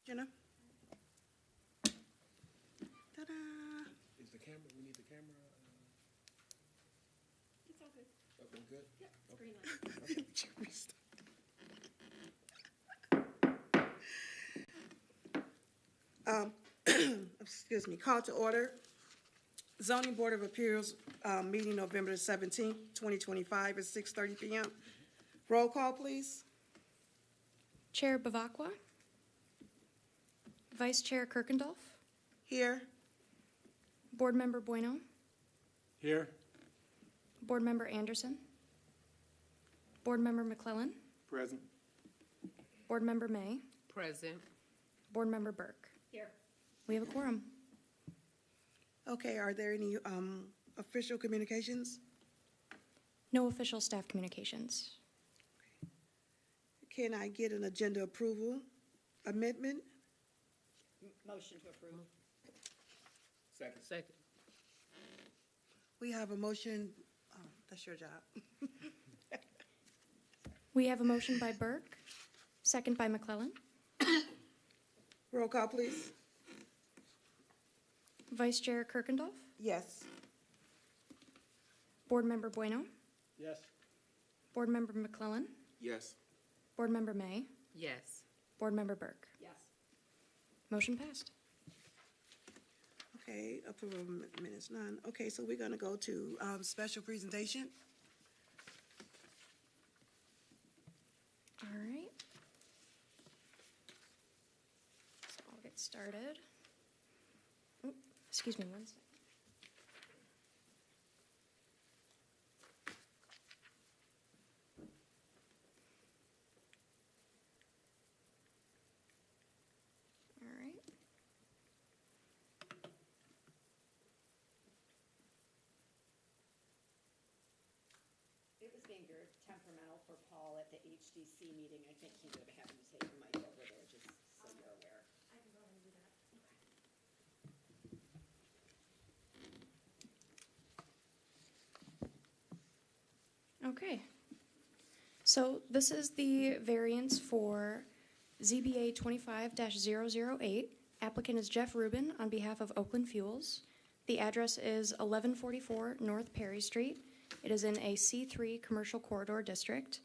Jenna? Ta-da! Is the camera, we need the camera? It's all good. Okay, good? Yep, it's green light. Excuse me, call to order. Zoning Board of Appeals, meeting November the 17th, 2025 at 6:30 PM. Roll call, please. Chair Bavacqua. Vice Chair Kirkendall. Here. Board Member Bueno. Here. Board Member Anderson. Board Member McClellan. Present. Board Member May. Present. Board Member Burke. Here. We have a quorum. Okay, are there any official communications? No official staff communications. Can I get an agenda approval amendment? Motion to approve. Second. Second. We have a motion, that's your job. We have a motion by Burke, second by McClellan. Roll call, please. Vice Chair Kirkendall. Yes. Board Member Bueno. Yes. Board Member McClellan. Yes. Board Member May. Yes. Board Member Burke. Yes. Motion passed. Okay, approval of minutes, none. Okay, so we're gonna go to special presentation. All right. So I'll get started. Oh, excuse me one second. All right. It was being very temperamental for Paul at the HDC meeting. I think he would have him take the mic over there, just so you're aware. I can go ahead and do that. Okay. So this is the variance for ZBA 25-008. Applicant is Jeff Rubin on behalf of Oakland Fuels. The address is 1144 North Perry Street. It is in a C3 commercial corridor district,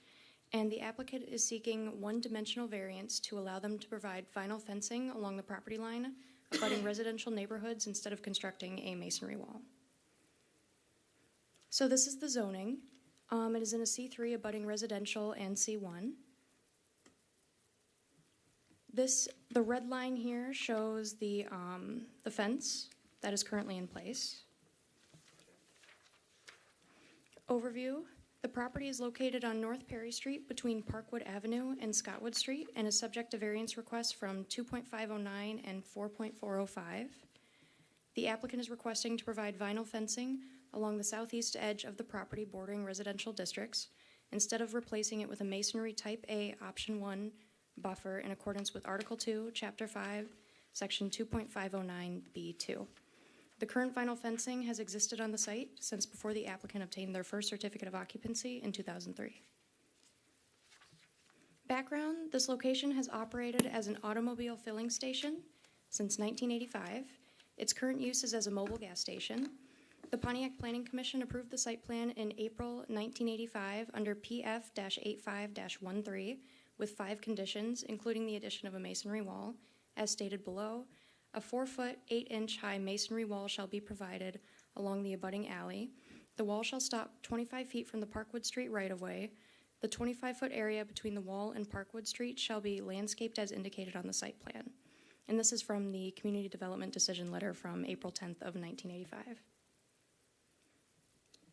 and the applicant is seeking one-dimensional variance to allow them to provide vinyl fencing along the property line, abutting residential neighborhoods instead of constructing a masonry wall. So this is the zoning. It is in a C3 abutting residential and C1. The red line here shows the fence that is currently in place. Overview, the property is located on North Perry Street between Parkwood Avenue and Scottwood Street and is subject to variance requests from 2.509 and 4.405. The applicant is requesting to provide vinyl fencing along the southeast edge of the property bordering residential districts instead of replacing it with a masonry type A option 1 buffer in accordance with Article 2, Chapter 5, Section 2.509B2. The current vinyl fencing has existed on the site since before the applicant obtained their first certificate of occupancy in 2003. Background, this location has operated as an automobile filling station since 1985. Its current use is as a mobile gas station. The Pontiac Planning Commission approved the site plan in April 1985 under PF-85-13 with 5 conditions, including the addition of a masonry wall, as stated below. A 4-foot, 8-inch high masonry wall shall be provided along the abutting alley. The wall shall stop 25 feet from the Parkwood Street right-of-way. The 25-foot area between the wall and Parkwood Street shall be landscaped as indicated on the site plan. And this is from the Community Development Decision Letter from April 10th of 1985.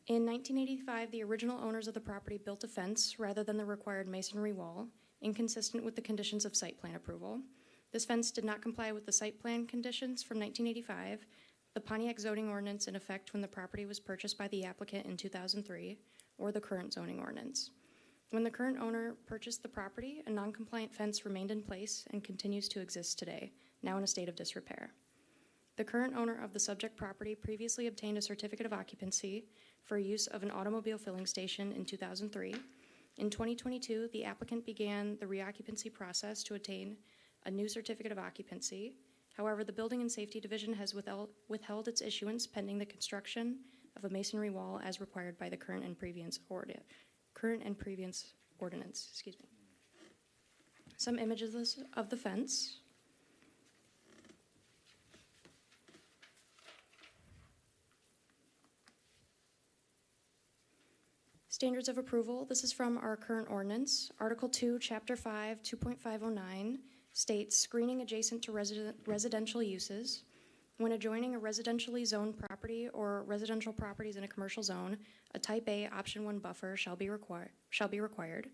In 1985, the original owners of the property built a fence rather than the required masonry wall, inconsistent with the conditions of site plan approval. This fence did not comply with the site plan conditions from 1985, the Pontiac zoning ordinance in effect when the property was purchased by the applicant in 2003, or the current zoning ordinance. When the current owner purchased the property, a non-compliant fence remained in place and continues to exist today, now in a state of disrepair. The current owner of the subject property previously obtained a certificate of occupancy for use of an automobile filling station in 2003. In 2022, the applicant began the reoccupancy process to obtain a new certificate of occupancy. However, the Building and Safety Division has withheld its issuance pending the construction of a masonry wall as required by the current and previous ordinance. Excuse me. Some images of the fence. Standards of approval. This is from our current ordinance. Article 2, Chapter 5, 2.509 states screening adjacent to residential uses. When adjoining a residentially zoned property or residential properties in a commercial zone, a Type A Option 1 buffer shall be required.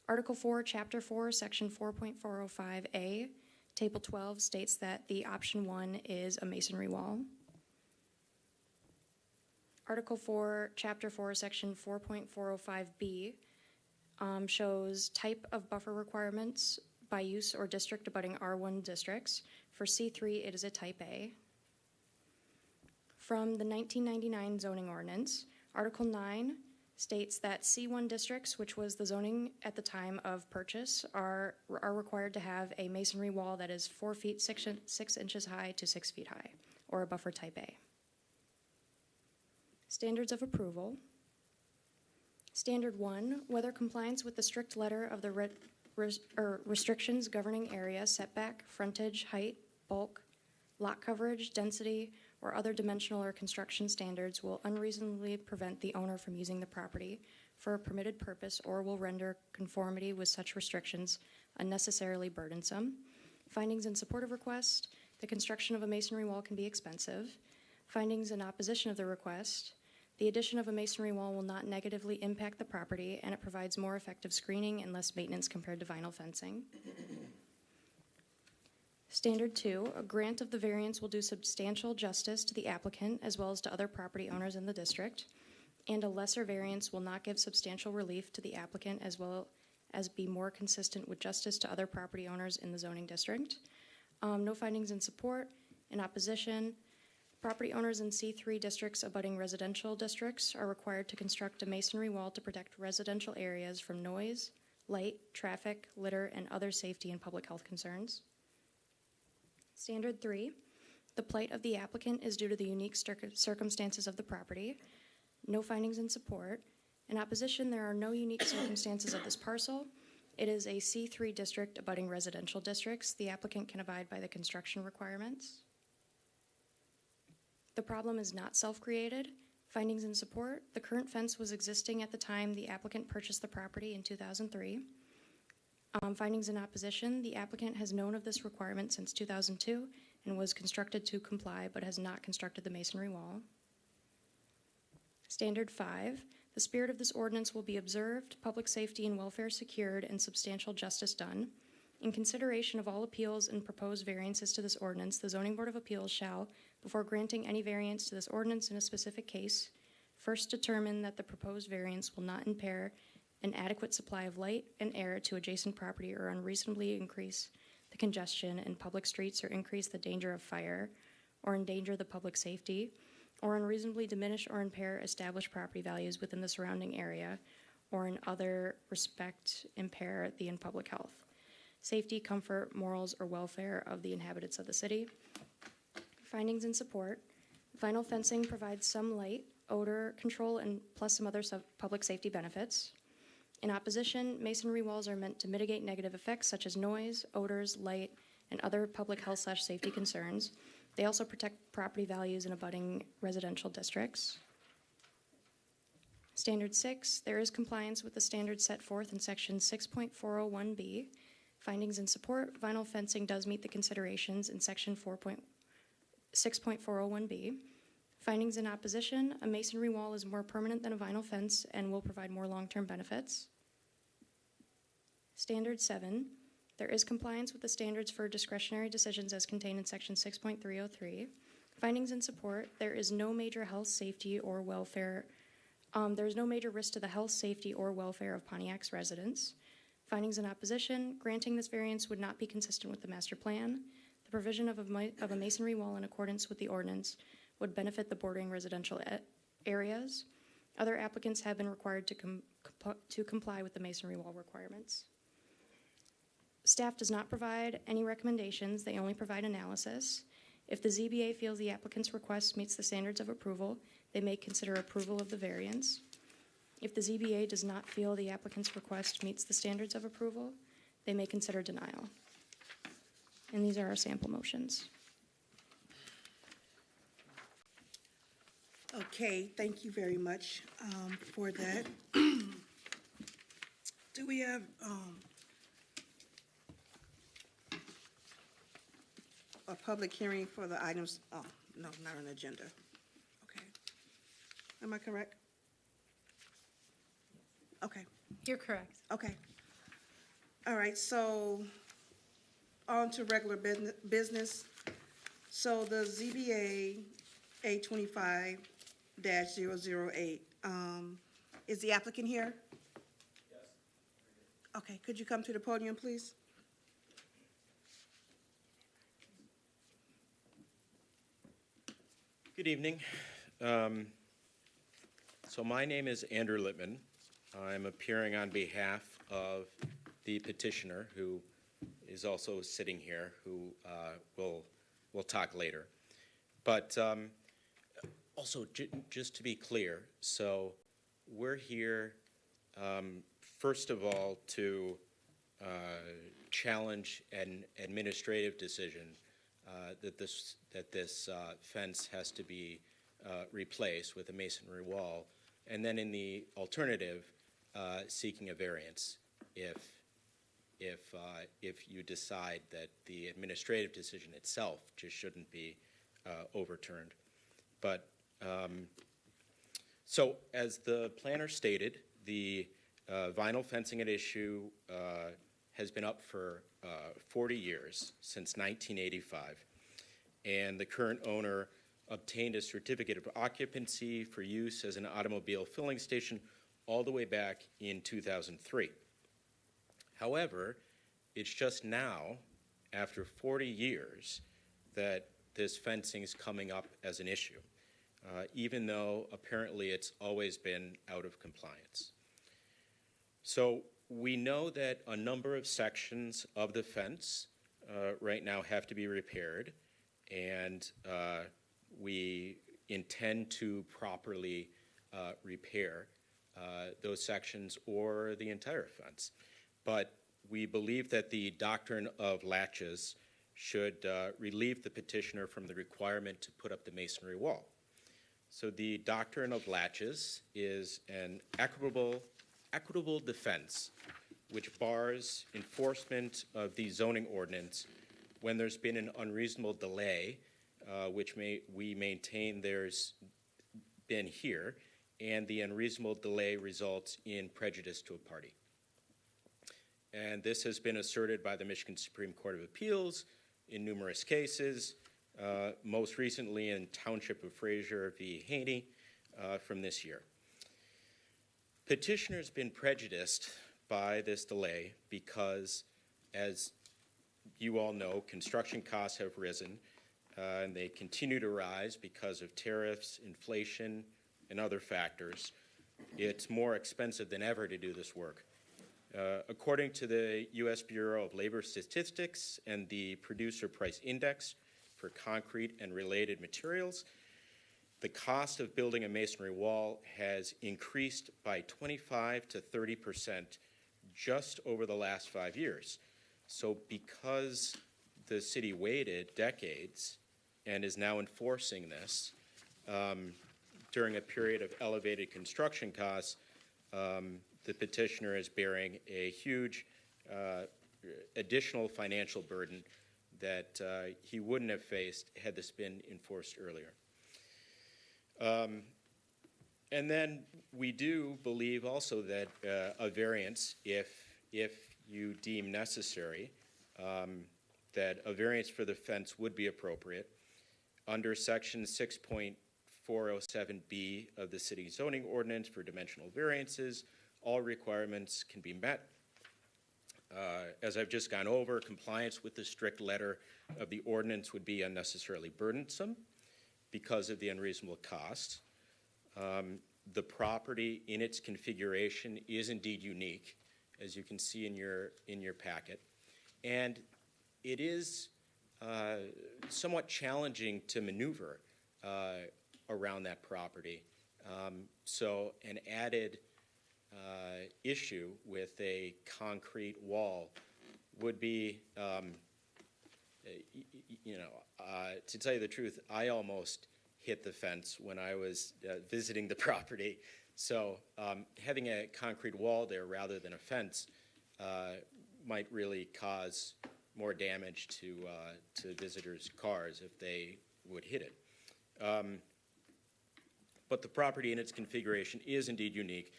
Article 4, Chapter 4, Section 4.405A, Table 12 states that the Option 1 is a masonry wall. Article 4, Chapter 4, Section 4.405B shows type of buffer requirements by use or district abutting R1 districts. For C3, it is a Type A. From the 1999 zoning ordinance, Article 9 states that C1 districts, which was the zoning at the time of purchase, are required to have a masonry wall that is 4 feet 6 inches high to 6 feet high, or a buffer Type A. Standards of approval. Standard 1, whether compliance with the strict letter of the restrictions governing area, setback, frontage, height, bulk, lot coverage, density, or other dimensional or construction standards will unreasonably prevent the owner from using the property for a permitted purpose or will render conformity with such restrictions unnecessarily burdensome. Findings in support of request. The construction of a masonry wall can be expensive. Findings in opposition of the request. The addition of a masonry wall will not negatively impact the property, and it provides more effective screening and less maintenance compared to vinyl fencing. Standard 2, a grant of the variance will do substantial justice to the applicant as well as to other property owners in the district, and a lesser variance will not give substantial relief to the applicant as well as be more consistent with justice to other property owners in the zoning district. No findings in support. In opposition, property owners in C3 districts abutting residential districts are required to construct a masonry wall to protect residential areas from noise, light, traffic, litter, and other safety and public health concerns. Standard 3, the plight of the applicant is due to the unique circumstances of the property. No findings in support. In opposition, there are no unique circumstances of this parcel. It is a C3 district abutting residential districts. The applicant can abide by the construction requirements. The problem is not self-created. Findings in support. The current fence was existing at the time the applicant purchased the property in 2003. Findings in opposition. The applicant has known of this requirement since 2002 and was constructed to comply but has not constructed the masonry wall. Standard 5. The spirit of this ordinance will be observed, public safety and welfare secured, and substantial justice done. In consideration of all appeals and proposed variances to this ordinance, the Zoning Board of Appeals shall, before granting any variance to this ordinance in a specific case, first determine that the proposed variance will not impair an adequate supply of light and air to adjacent property or unreasonably increase the congestion in public streets or increase the danger of fire or endanger the public safety or unreasonably diminish or impair established property values within the surrounding area or in other respect impair the public health, safety, comfort, morals, or welfare of the inhabitants of the city. Findings in support. Vinyl fencing provides some light, odor control, and plus some other public safety benefits. In opposition, masonry walls are meant to mitigate negative effects such as noise, odors, light, and other public health/safety concerns. They also protect property values in abutting residential districts. Standard 6, there is compliance with the standards set forth in section 6.401B. Findings in support, vinyl fencing does meet the considerations in section 6.401B. Findings in opposition, a masonry wall is more permanent than a vinyl fence and will provide more long-term benefits. Standard 7, there is compliance with the standards for discretionary decisions as contained in section 6.303. Findings in support, there is no major health, safety, or welfare. There is no major risk to the health, safety, or welfare of Pontiac's residents. Findings in opposition, granting this variance would not be consistent with the master plan. The provision of a masonry wall in accordance with the ordinance would benefit the bordering residential areas. Other applicants have been required to comply with the masonry wall requirements. Staff does not provide any recommendations, they only provide analysis. If the ZBA feels the applicant's request meets the standards of approval, they may consider approval of the variance. If the ZBA does not feel the applicant's request meets the standards of approval, they may consider denial. And these are our sample motions. Okay, thank you very much for that. Do we have a public hearing for the items? Oh, no, not an agenda. Okay. Am I correct? Okay, You're correct. okay. All right, so on to regular business. So the ZBA 825-008, is the applicant here? Yes. Okay, could you come to the podium, please? Good evening. So my name is Andrew Littman. I'm appearing on behalf of the petitioner, who is also sitting here, who will talk later. But also, just to be clear, so we're here, first of all, to challenge an administrative decision that this fence has to be replaced with a masonry wall, and then in the alternative, seeking a variance if you decide that the administrative decision itself just shouldn't be overturned. But so, as the planner stated, the vinyl fencing at issue has been up for 40 years, since 1985, and the current owner obtained a certificate of occupancy for use as an automobile filling station all the way back in 2003. However, it's just now, after 40 years, that this fencing is coming up as an issue, even though apparently it's always been out of compliance. So we know that a number of sections of the fence right now have to be repaired, and we intend to properly repair those sections or the entire fence. But we believe that the doctrine of latches should relieve the petitioner from the requirement to put up the masonry wall. So the doctrine of latches is an equitable defense which bars enforcement of the zoning ordinance when there's been an unreasonable delay, which we maintain there's been here, and the unreasonable delay results in prejudice to a party. And this has been asserted by the Michigan Supreme Court of Appeals in numerous cases, most recently in Township of Fraser v. Haney from this year. Petitioner's been prejudiced by this delay because, as you all know, construction costs have risen, and they continue to rise because of tariffs, inflation, and other factors. It's more expensive than ever to do this work. According to the U.S. Bureau of Labor Statistics and the Producer Price Index for concrete and related materials, the cost of building a masonry wall has increased by 25 to 30% just over the last 5 years. So because the city waited decades and is now enforcing this during a period of elevated construction costs, the petitioner is bearing a huge additional financial burden that he wouldn't have faced had this been enforced earlier. And then we do believe also that a variance, if you deem necessary, that a variance for the fence would be appropriate. Under Section 6.407B of the city zoning ordinance for dimensional variances, all requirements can be met. As I've just gone over, compliance with the strict letter of the ordinance would be unnecessarily burdensome because of the unreasonable cost. The property in its configuration is indeed unique, as you can see in your packet, And it is somewhat challenging to maneuver around that property. So an added issue with a concrete wall would be, to tell you the truth, I almost hit the fence when I was visiting the property. So having a concrete wall there rather than a fence might really cause more damage to visitors' cars if they would hit it. But the property in its configuration is indeed unique.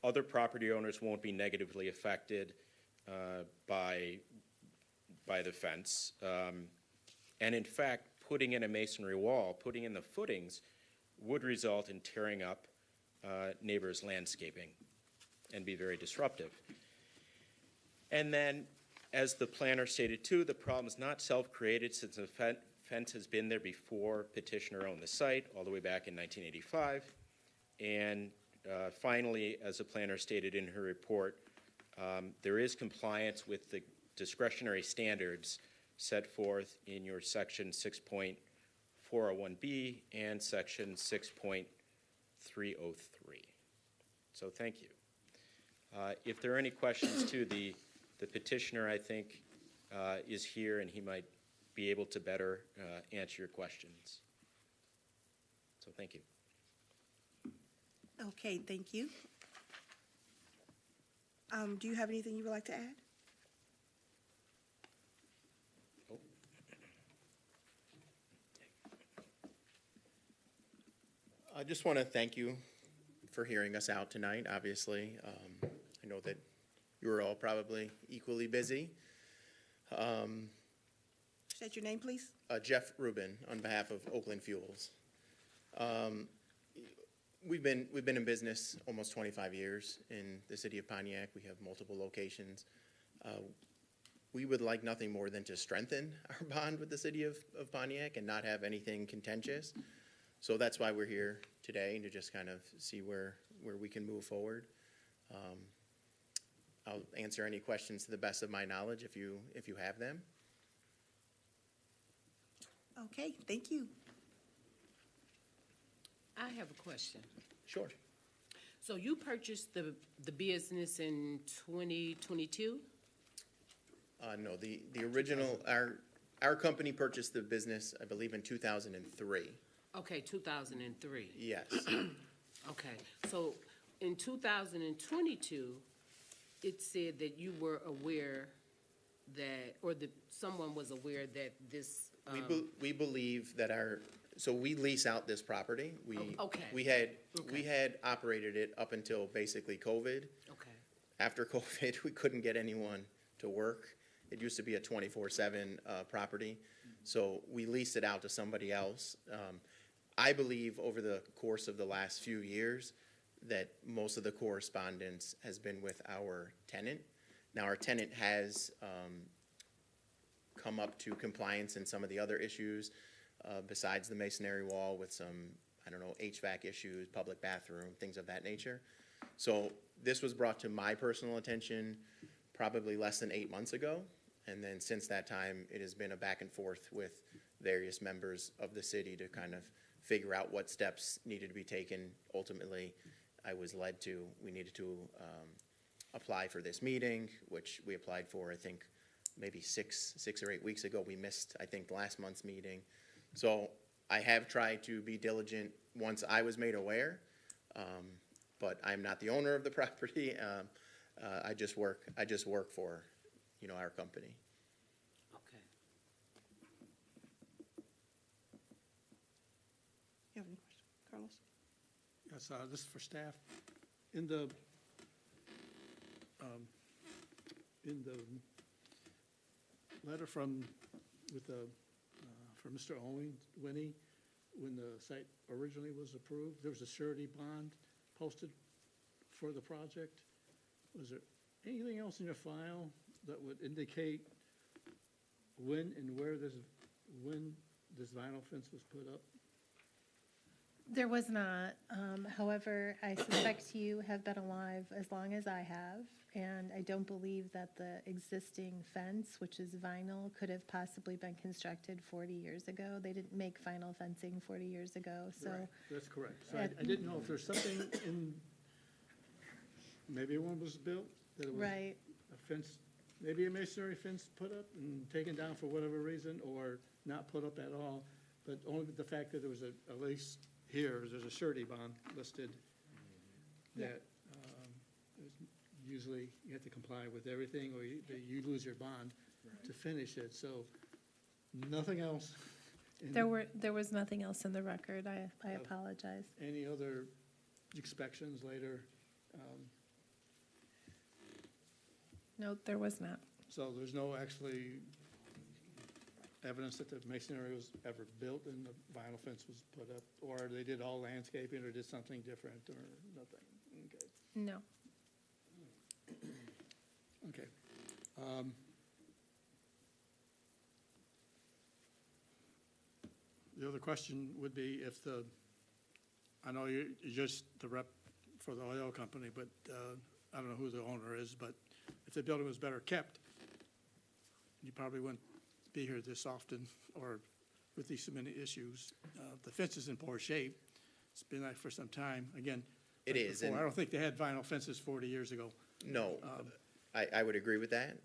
Other property owners won't be negatively affected by the fence. And in fact, putting in a masonry wall, putting in the footings, would result in tearing up neighbors' landscaping and be very disruptive. And then, as the planner stated too, the problem is not self-created, since the fence has been there before petitioner owned the site, all the way back in 1985. And finally, as the planner stated in her report, there is compliance with the discretionary standards set forth in your section 6.401B and section 6.303. So thank you. If there are any questions too, the petitioner, I think, is here, and he might be able to better answer your questions. So thank you. Okay, thank you. Do you have anything you would like to add? I just want to thank you for hearing us out tonight, obviously. I know that you were all probably equally busy. State your name, please. Jeff Rubin, on behalf of Oakland Fuels. We've been in business almost 25 years in the city of Pontiac. We have multiple locations. We would like nothing more than to strengthen our bond with the city of Pontiac and not have anything contentious. So that's why we're here today, to just kind of see where we can move forward. I'll answer any questions to the best of my knowledge if you have them. Okay, thank you. I have a question. Sure. So you purchased the business in 2022? No, the original, our company purchased the business, I believe, in 2003. Okay, 2003. Yes. Okay, so in 2022, it said that you were aware that, or that someone was aware that this. We believe that so we lease out this property. Okay. We had operated it up until basically COVID. Okay. After COVID, we couldn't get anyone to work. It used to be a 24/7 property, so we leased it out to somebody else. I believe over the course of the last few years that most of the correspondence has been with our tenant. Now, our tenant has come up to compliance in some of the other issues besides the masonry wall with some, HVAC issues, public bathroom, things of that nature. So this was brought to my personal attention probably less than 8 months ago. And then since that time, it has been a back and forth with various members of the city to kind of figure out what steps needed to be taken. Ultimately, we needed to apply for this meeting, which we applied for, I think, maybe six or 8 weeks ago. We missed, I think, last month's meeting. So I have tried to be diligent once I was made aware, but I'm not the owner of the property. I just work for, our company. Okay. You have any questions, Carlos? Yes, this is for staff. In the letter from Mr. Winnie, when the site originally was approved, there was a surety bond posted for the project. Was there anything else in your file that would indicate when and when this vinyl fence was put up? There was not. However, I suspect you have been alive as long as I have, and I don't believe that the existing fence, which is vinyl, could have possibly been constructed 40 years ago. They didn't make vinyl fencing 40 years ago, so. Right, that's correct. So I didn't know if there's something in, maybe one was built, that it was Right. a fence, maybe a masonry fence put up and taken down for whatever reason, or not put up at all, but only the fact that there was at least here, there's a surety bond listed that usually you have to comply with everything, or you lose your bond to finish it, so nothing else. in- There was nothing else in the record. I apologize. Any other inspections later? No, there was not. So there's no actually evidence that the masonry was ever built and the vinyl fence was put up? Or they did all landscaping or did something different or nothing? Okay. No. Okay. The other question would be if I know you're just the rep for the oil company, but I don't know who the owner is, but if the building was better kept, you probably wouldn't be here this often or with these so many issues. The fence is in poor shape. It's been like for some time. Again, It like is, before, and- I don't think they had vinyl fences 40 years ago. No, I would agree with that.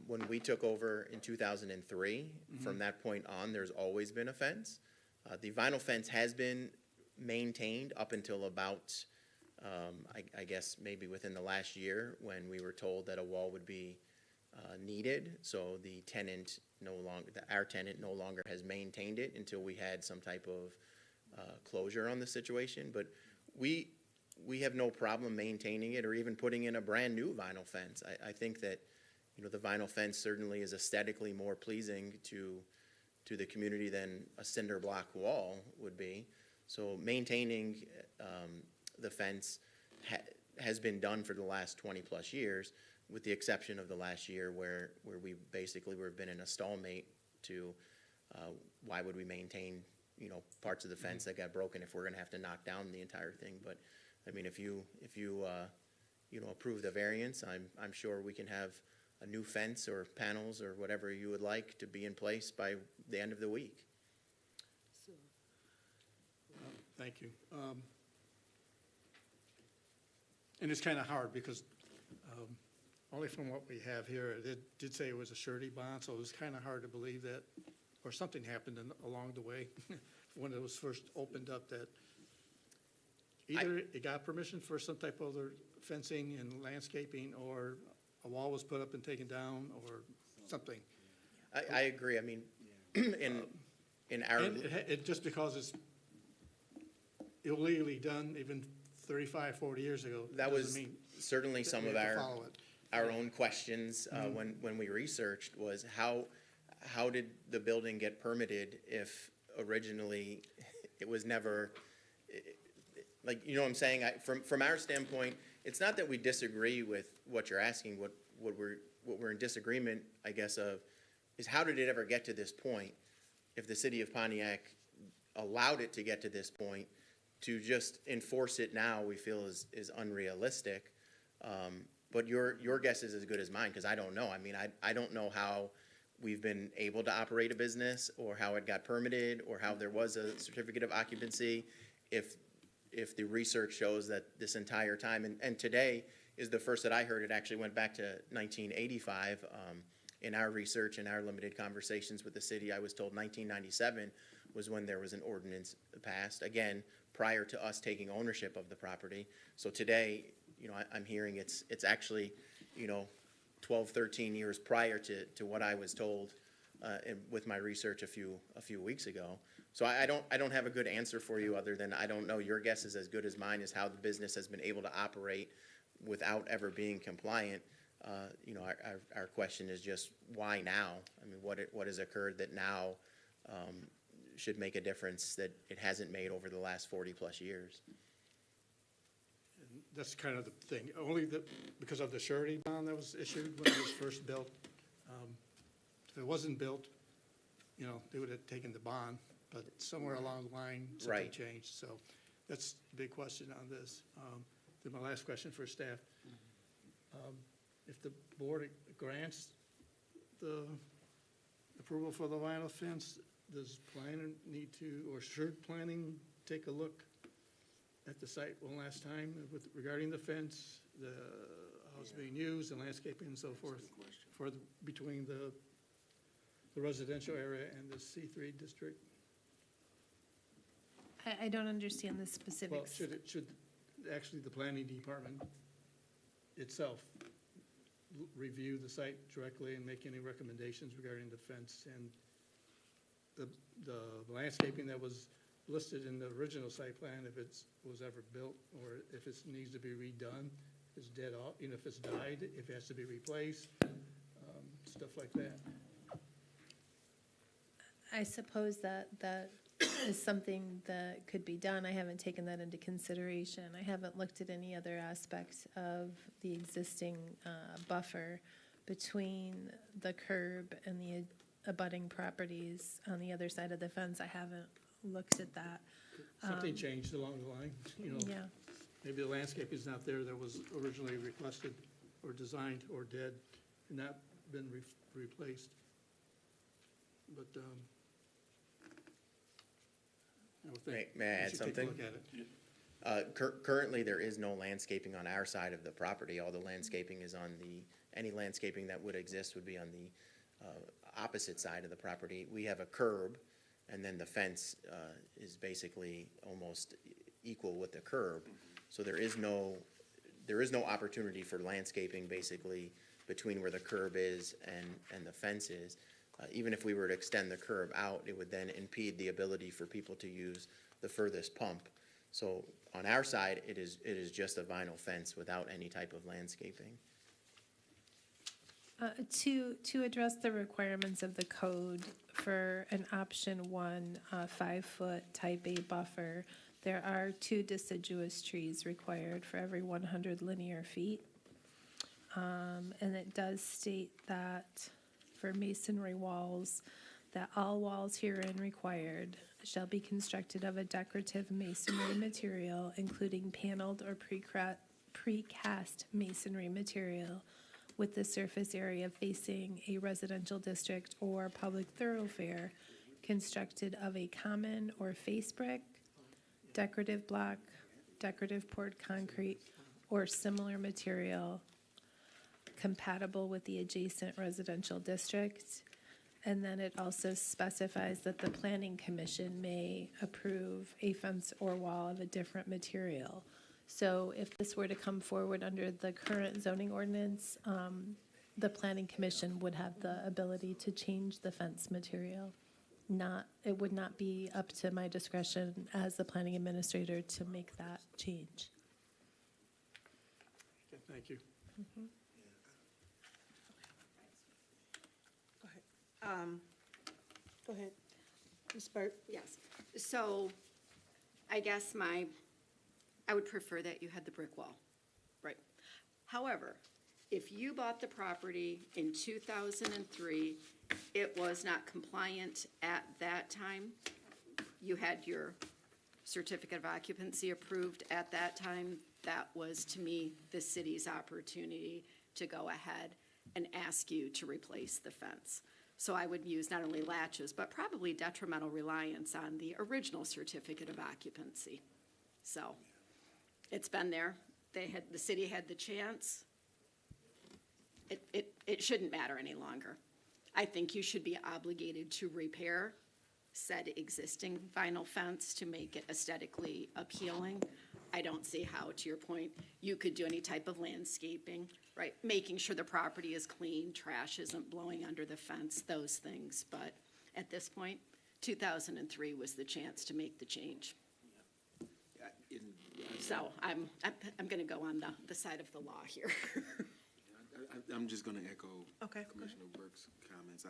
When we took over in 2003, from that point on, there's always been a fence. The vinyl fence has been maintained up until about, I guess, maybe within the last year, when we were told that a wall would be needed. So the tenant our tenant no longer has maintained it until we had some type of closure on the situation. But we have no problem maintaining it or even putting in a brand-new vinyl fence. I think that, the vinyl fence certainly is aesthetically more pleasing to the community than a cinder block wall would be. So maintaining the fence has been done for the last 20-plus years, with the exception of the last year where we basically we've been in a stalemate to why would we maintain, parts of the fence that got broken if we're gonna have to knock down the entire thing. But, I mean, if you approve the variance, I'm sure we can have a new fence or panels or whatever you would like to be in place by the end of the week. Thank you. And it's kind of hard because only from what we have here, it did say it was a surety bond, so it was kind of hard to believe that, or something happened along the way when it was first opened up that either it got permission for some type of other fencing and landscaping, or a wall was put up and taken down, or something. I agree. I mean, in our. And it just because it's illegally done even 35, 40 years ago. That was doesn't mean certainly that some we of have to follow it. our own questions when we researched was how did the building get permitted if originally it was never, like, you know what I'm saying? From our standpoint, it's not that we disagree with what you're asking. What we're in disagreement, I guess, of is how did it ever get to this point if the city of Pontiac allowed it to get to this point? To just enforce it now, we feel is unrealistic. But your guess is as good as mine, because I don't know. I mean, I don't know how we've been able to operate a business, or how it got permitted, or how there was a certificate of occupancy, if the research shows that this entire time, and today is the first that I heard, it actually went back to 1985. In our research and our limited conversations with the city, I was told 1997 was when there was an ordinance passed, again, prior to us taking ownership of the property. So today, I'm hearing it's actually, 12, 13 years prior to what I was told with my research a few weeks ago. So I don't have a good answer for you other than I don't know. Your guess is as good as mine as how the business has been able to operate without ever being compliant. Our question is just why now? I mean, what has occurred that now should make a difference that it hasn't made over the last 40-plus years? And that's kind of the thing, because of the surety bond that was issued when it was first built. If it wasn't built, they would have taken the bond, but somewhere along the line, something Right. changed. So That's the big question on this. Then my last question for staff. If the board grants the approval for the vinyl fence, does planner need to, or should planning take a look at the site one last time with regarding the fence, how it's being used, and landscaping and so forth, between the residential area and the C3 district? I don't understand the Well, specifics. should actually the planning department itself review the site directly and make any recommendations regarding the fence and the landscaping that was listed in the original site plan, if it was ever built, or if it needs to be redone, if it's dead off, you know, if it's died, if it has to be replaced, stuff like that. I suppose that is something that could be done. I haven't taken that into consideration. I haven't looked at any other aspects of the existing buffer between the curb and the abutting properties on the other side of the fence. I haven't looked at that. Something changed along the line, you know. Yeah. Maybe the landscape is not there that was originally requested or designed or dead and not been replaced. But, I would think May I we add should take a something? look at it. Currently, there is no landscaping on our side of the property. All the landscaping is on any landscaping that would exist would be on the opposite side of the property. We have a curb, and then the fence is basically almost equal with the curb. So there is no opportunity for landscaping basically between where the curb is and the fence is. Even if we were to extend the curb out, it would then impede the ability for people to use the furthest pump. So on our side, it is just a vinyl fence without any type of landscaping. To address the requirements of the code for an option 1 5-foot type A buffer, there are 2 deciduous trees required for every 100 linear feet. And it does state that for masonry walls, that all walls herein required shall be constructed of a decorative masonry material, including paneled or precast masonry material, with the surface area facing a residential district or public thoroughfare constructed of a common or face brick, decorative block, decorative poured concrete, or similar material compatible with the adjacent residential district. And then it also specifies that the planning commission may approve a fence or wall of a different material. So if this were to come forward under the current zoning ordinance, the planning commission would have the ability to change the fence material. It would not be up to my discretion as the planning administrator to make that change. Okay, thank you. Go ahead. Ms. Burt? Yes, so I guess I would prefer that you had the brick wall, right? However, if you bought the property in 2003, it was not compliant at that time, you had your certificate of occupancy approved at that time, that was, to me, the city's opportunity to go ahead and ask you to replace the fence. So I would use not only latches, but probably detrimental reliance on the original certificate of occupancy. So it's been there. The city had the chance. It shouldn't matter any longer. I think you should be obligated to repair said existing vinyl fence to make it aesthetically appealing. I don't see how, to your point, you could do any type of landscaping, right? Making sure the property is clean, trash isn't blowing under the fence, those things. But at this point, 2003 was the chance to make the change. So I'm going to go on the side of the law here. I'm just going to echo Okay, go Commissioner Burke's comments.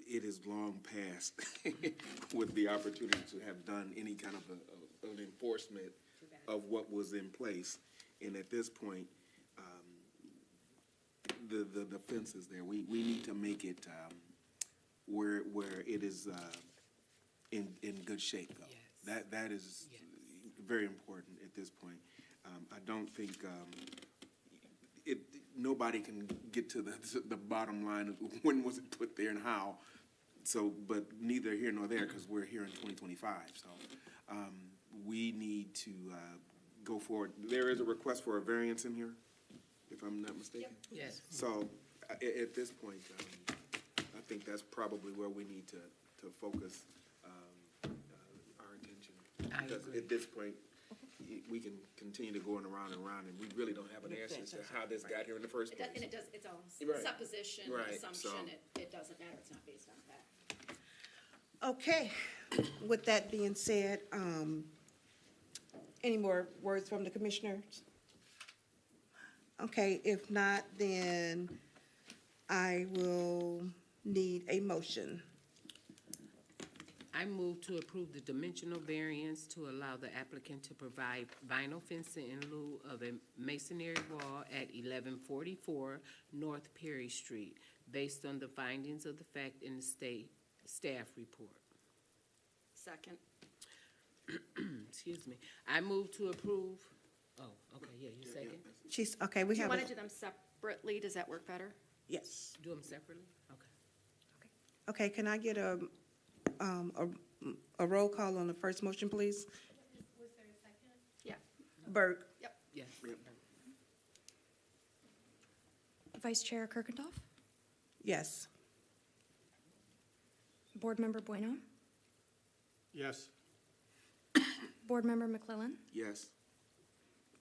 It is long past with the opportunity to have done any kind of an enforcement of what was in place. And at this point, the fence is there. We need to make it where it is in good shape, though. That is very important at this point. I don't think, nobody can get to the bottom line of when was it put there and how. So, but neither here nor there, because we're here in 2025, so, we need to, go forward. There is a request for a variance in here, if I'm not mistaken? Yes. So, at this point, I think that's probably where we need to focus, our attention. I Because agree. at this point, we can continue to go around and around, and we really don't have an answer as to how this got here in the first It place. does, and it does, it's all Right. supposition, Right, assumption, so- it doesn't matter, it's not based on fact. Okay, with that being said, any more words from the commissioners? Okay, if not, then I will need a motion. I move to approve the dimensional variance to allow the applicant to provide vinyl fencing in lieu of a masonry wall at 1144 North Perry Street, based on the findings of the fact in the state staff report. Second. Excuse me. I move to approve, oh, okay, yeah, you second? She's, okay, we Do you have, want to a- do them separately? Does that work better? yes. Do them separately? Okay. Okay, can I get a roll call on the first motion, please? Yeah. Burke? Yep. Yes. Vice Chair Kirkendall, Yes. Board Member Bueno, Yes. Board Member McClellan, Yes.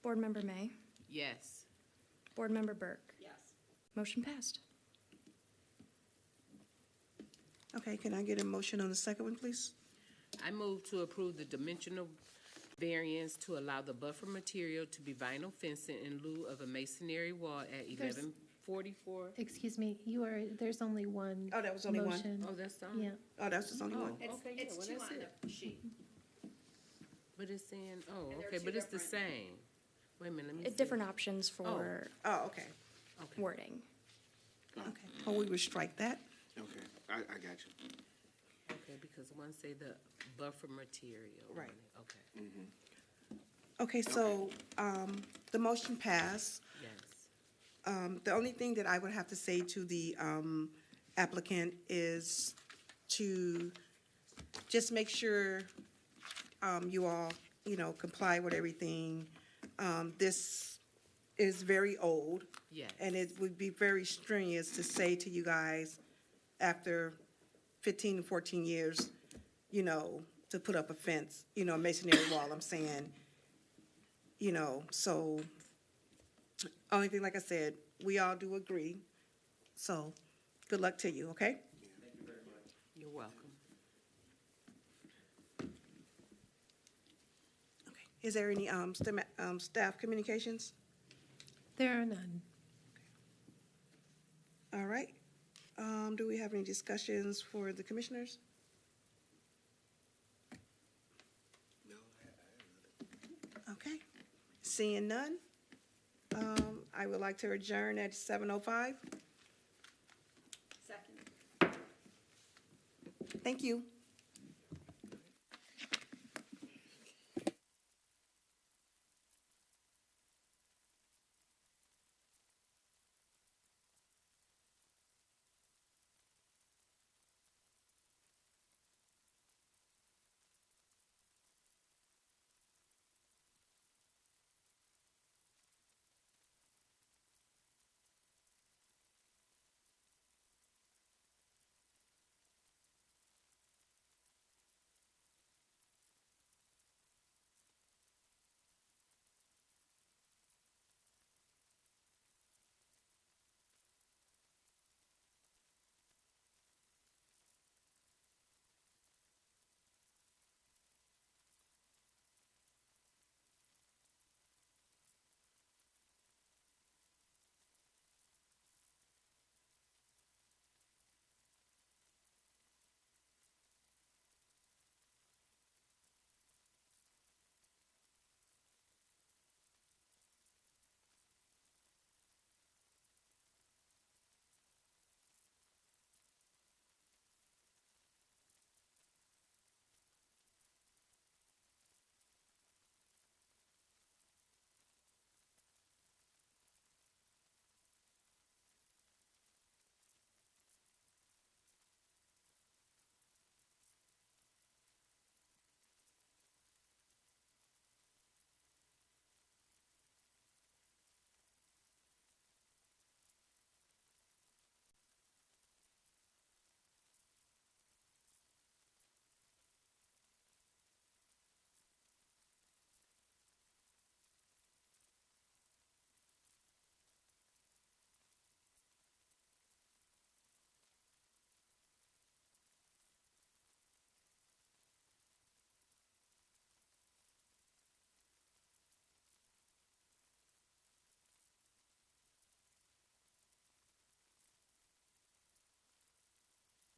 Board Member May, Yes. Board Member Burke. Yes. Motion passed. Okay, can I get a motion on the second one, please? I move to approve the dimensional variance to allow the buffer material to be vinyl fencing in lieu of a masonry wall at There's- 1144. Excuse me, there's only one Oh, that was only one? motion. Oh, that's the Yeah, Oh, that's just only one? It's, Okay, yeah, it's well, two that's on it. the sheet. But it's saying, oh, And they're okay, two but it's the different- same. Wait a minute, let me see. Different options for Oh, okay, Okay. wording. okay. Oh, we would strike that? Okay, I got you. Okay, because one say the buffer material. on Right. it. Okay, Okay, so, the motion passed. yes. The only thing that I would have to say to the applicant is to just make sure you all, comply with everything. This is very old, Yes. and it would be very strenuous to say to you guys, after 15 to 14 years, to put up a fence, a masonry wall, I'm saying, so, only thing, like I said, we all do agree, so, good luck to you, okay? You're welcome. Okay. Is there any staff communications? there are none. All right. Do we have any discussions for the commissioners? No, Okay. Seeing none, I would like to adjourn at 7:05. Second. Thank you.